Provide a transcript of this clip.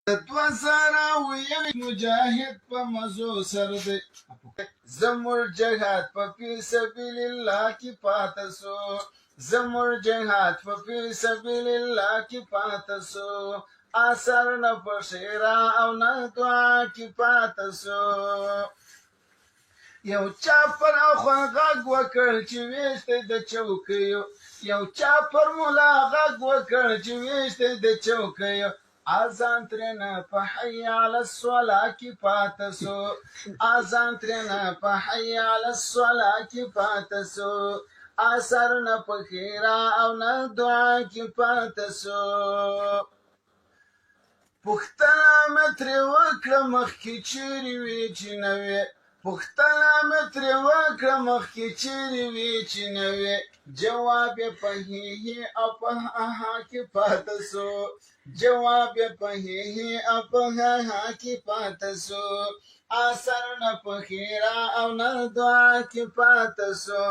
دوه زره اویو مجاهد په مزو سر دی زموږ جهاد په فی سبیل الله کې پاته سو زموږ جهاد په فی سبیل الله کې پاته سو اثر نه په شعرا او نه دعا کې پاته سو یو چا پر اخوان غږ وکړ چې ویشته د چوکیو یو چا پر ملا غږ وکړ چې ویشته د چوکیو اذان ترنه په حي علی الصلاه کې پاته سو اذان ترنه په حي علی الصلاه کې پاته سو اثر نه په خیرا او نه دعا کې پاته سو پښتنه مې ترې وکړه مخکې چیرې وې چې نه وې پښتنه مې ترې وکړه مخکې چیرې وې چې نه وې جواب یې په هې او په هاها کې پاته سو جواب یې په هې او په هاها کې پاته سو اثر نه په خیرا او نه دعا کې پاته سو